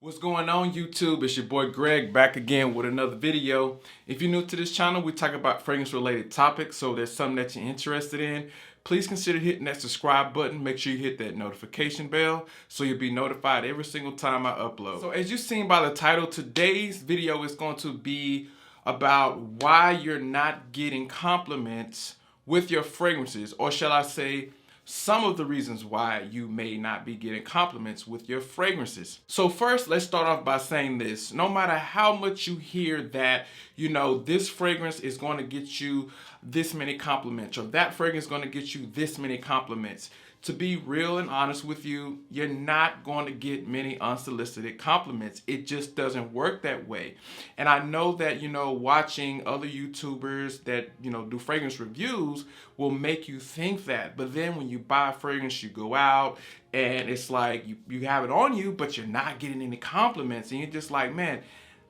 What's going on YouTube? It's your boy Greg back again with another video. If you're new to this channel, we talk about fragrance related topics, so there's something that you're interested in, please consider hitting that subscribe button. Make sure you hit that notification bell so you'll be notified every single time I upload. So as you've seen by the title, today's video is going to be about why you're not getting compliments with your fragrances, or shall I say some of the reasons why you may not be getting compliments with your fragrances. So first, let's start off by saying this. No matter how much you hear that, this fragrance is going to get you this many compliments, or that fragrance is going to get you this many compliments, to be real and honest with you, you're not going to get many unsolicited compliments. It just doesn't work that way. And I know that, watching other YouTubers that, do fragrance reviews will make you think that. But then when you buy a fragrance, you go out and it's like you have it on you, but you're not getting any compliments. And you're just like, man,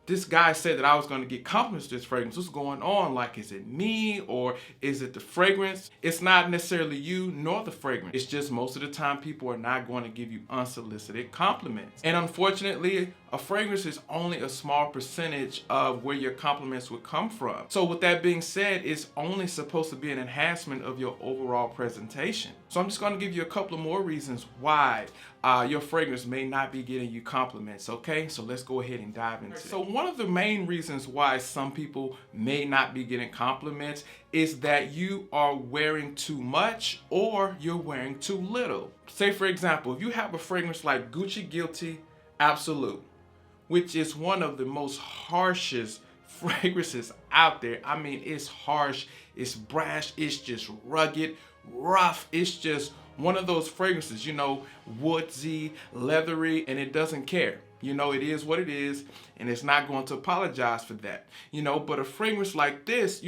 this guy said that I was going to get compliments with this fragrance. What's going on? Like, is it me or is it the fragrance? It's not necessarily you nor the fragrance. It's just most of the time people are not going to give you unsolicited compliments. And unfortunately, a fragrance is only a small percentage of where your compliments would come from. So with that being said, it's only supposed to be an enhancement of your overall presentation. So I'm just going to give you a couple of more reasons why your fragrance may not be getting you compliments, okay? So let's go ahead and dive into it. So one of the main reasons why some people may not be getting compliments is that you are wearing too much or you're wearing too little. Say for example, if you have a fragrance like Gucci Guilty Absolute, which is one of the most harshest fragrances out there. I mean, it's harsh, it's brash, it's just rugged, rough. It's just one of those fragrances, woodsy, leathery, and it doesn't care. It is what it is, and it's not going to apologize for that. But a fragrance like this,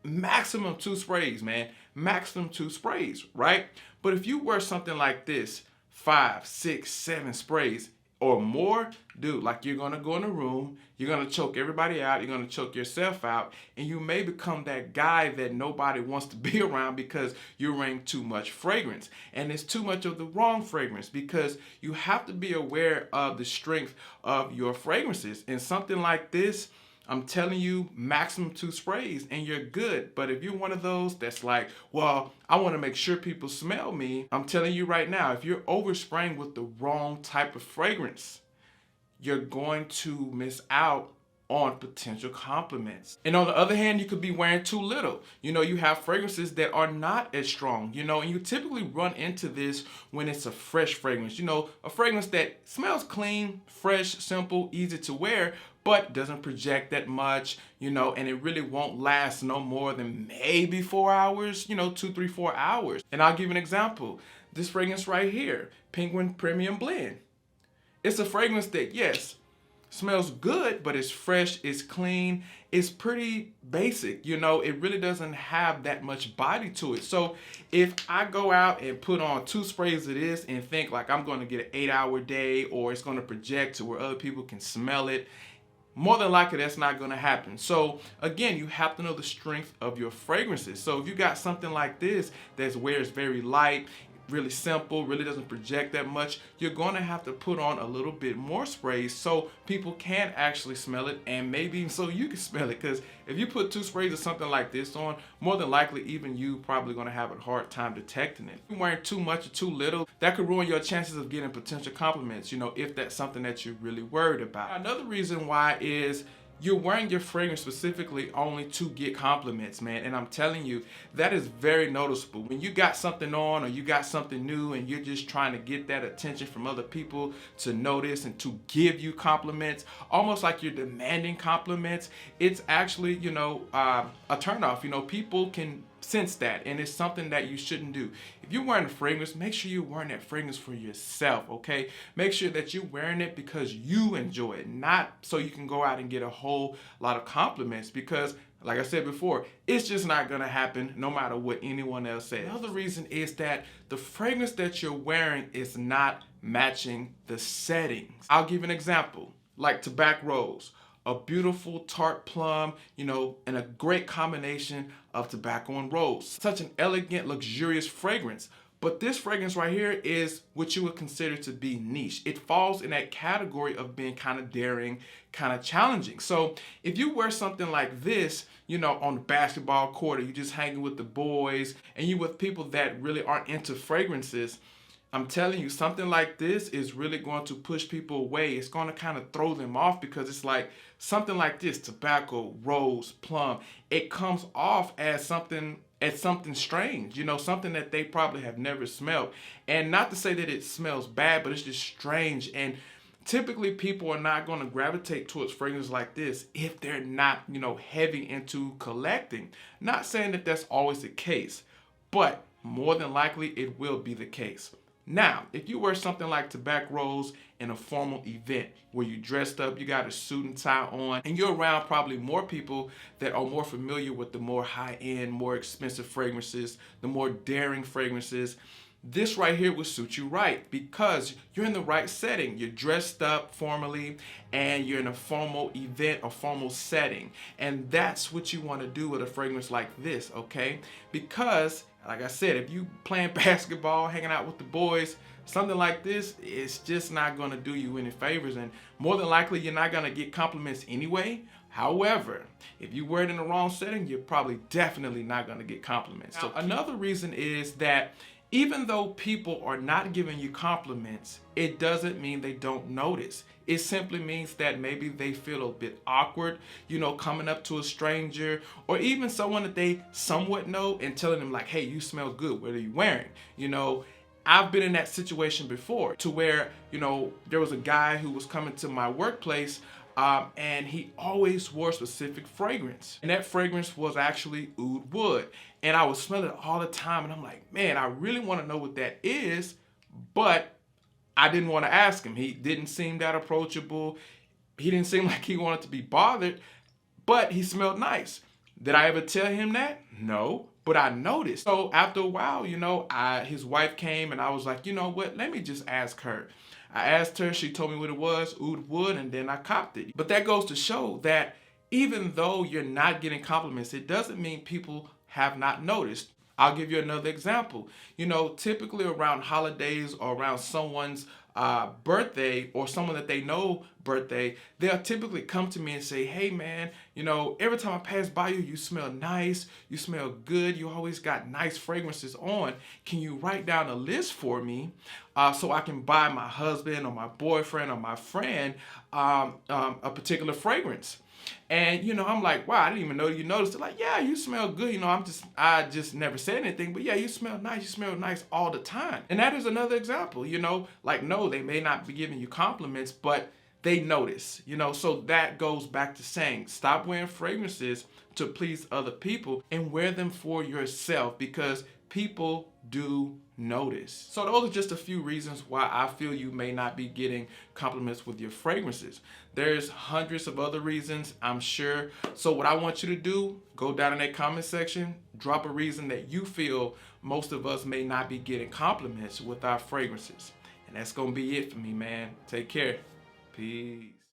maximum 2 sprays, man. Maximum 2 sprays, right? But if you wear something like this, 5, 6, 7 sprays, or more, dude, like you're gonna go in a room, you're gonna choke everybody out, you're gonna choke yourself out, and you may become that guy that nobody wants to be around because you're wearing too much fragrance. And it's too much of the wrong fragrance, because you have to be aware of the strength of your fragrances. And something like this, I'm telling you, maximum 2 sprays and you're good. But if you're one of those that's like, well, I want to make sure people smell me, I'm telling you right now, if you're overspraying with the wrong type of fragrance, you're going to miss out on potential compliments. And on the other hand, you could be wearing too little. You have fragrances that are not as strong, and you typically run into this when it's a fresh fragrance. A fragrance that smells clean, fresh, simple, easy to wear, but doesn't project that much, and it really won't last no more than maybe 4 hours, 2, 3, 4 hours. And I'll give you an example. This fragrance right here, Penguin Premium Blend. It's a fragrance that, yes, smells good, but it's fresh, it's clean, it's pretty basic. It really doesn't have that much body to it. So if I go out and put on 2 sprays of this and think like I'm going to get an 8-hour day, or it's going to project to where other people can smell it, more than likely that's not going to happen. So again, you have to know the strength of your fragrances. So if you got something like this that's where it's very light, really simple, really doesn't project that much, you're going to have to put on a little bit more sprays so people can actually smell it, and maybe so you can smell it. Because if you put 2 sprays of something like this on, more than likely even you probably going to have a hard time detecting it. If you're wearing too much or too little, that could ruin your chances of getting potential compliments, if that's something that you're really worried about. Another reason why is you're wearing your fragrance specifically only to get compliments, man. And I'm telling you, that is very noticeable. When you got something on or you got something new and you're just trying to get that attention from other people to notice and to give you compliments, almost like you're demanding compliments, it's actually, a turnoff. People can sense that, and it's something that you shouldn't do. If you're wearing a fragrance, make sure you're wearing that fragrance for yourself, okay? Make sure that you're wearing it because you enjoy it, not so you can go out and get a whole lot of compliments, because like I said before, it's just not gonna happen no matter what anyone else says. Another reason is that the fragrance that you're wearing is not matching the settings. I'll give an example, like Tobacco Rose. A beautiful tart plum, and a great combination of tobacco and rose. Such an elegant, luxurious fragrance. But this fragrance right here is what you would consider to be niche. It falls in that category of being kind of daring, kind of challenging. So if you wear something like this, you know, on the basketball court, or you just hanging with the boys and you with people that really aren't into fragrances, I'm telling you, something like this is really going to push people away. It's going to kind of throw them off because it's like something like this, tobacco, rose, plum, it comes off as something strange, you know, something that they probably have never smelled. And not to say that it smells bad, but it's just strange. And typically people are not going to gravitate towards fragrances like this if they're not, you know, heavy into collecting. Not saying that that's always the case, but more than likely it will be the case. Now, if you wear something like Tobacco Rose in a formal event where you dressed up, you got a suit and tie on, and you're around probably more people that are more familiar with the more high-end, more expensive fragrances, the more daring fragrances, this right here will suit you right because you're in the right setting. You're dressed up formally and you're in a formal event, a formal setting. And that's what you want to do with a fragrance like this, okay? Because, like I said, if you playing basketball, hanging out with the boys, something like this, it's just not going to do you any favors. And more than likely, you're not going to get compliments anyway. However, if you wear it in the wrong setting, you're probably definitely not going to get compliments. So another reason is that even though people are not giving you compliments, it doesn't mean they don't notice. It simply means that maybe they feel a bit awkward, you know, coming up to a stranger or even someone that they somewhat know and telling them like, hey, you smell good. What are you wearing? You know, I've been in that situation before to where, you know, there was a guy who was coming to my workplace and he always wore a specific fragrance. And that fragrance was actually oud wood. And I was smelling it all the time. And I'm like, man, I really want to know what that is. But I didn't want to ask him. He didn't seem that approachable. He didn't seem like he wanted to be bothered. But he smelled nice. Did I ever tell him that? No. But I noticed. So after a while, you know, his wife came and I was like, you know what? Let me just ask her. I asked her, she told me what it was, oud wood, and then I copped it. But that goes to show that even though you're not getting compliments, it doesn't mean people have not noticed. I'll give you another example. You know, typically around holidays or around someone's birthday or someone that they know birthday, they'll typically come to me and say, hey man, you know, every time I pass by you, you smell nice, you smell good, you always got nice fragrances on. Can you write down a list for me so I can buy my husband or my boyfriend or my friend a particular fragrance? And, you know, I'm like, wow, I didn't even know you noticed. They're like, yeah, you smell good. You know, I just never said anything. But yeah, you smell nice. You smell nice all the time. And that is another example, you know, like, no, they may not be giving you compliments, but they notice, you know. So that goes back to saying, stop wearing fragrances to please other people and wear them for yourself because people do notice. So those are just a few reasons why I feel you may not be getting compliments with your fragrances. There's hundreds of other reasons, I'm sure. So what I want you to do, go down in that comment section, drop a reason that you feel most of us may not be getting compliments with our fragrances. And that's gonna be it for me, man. Take care. Peace.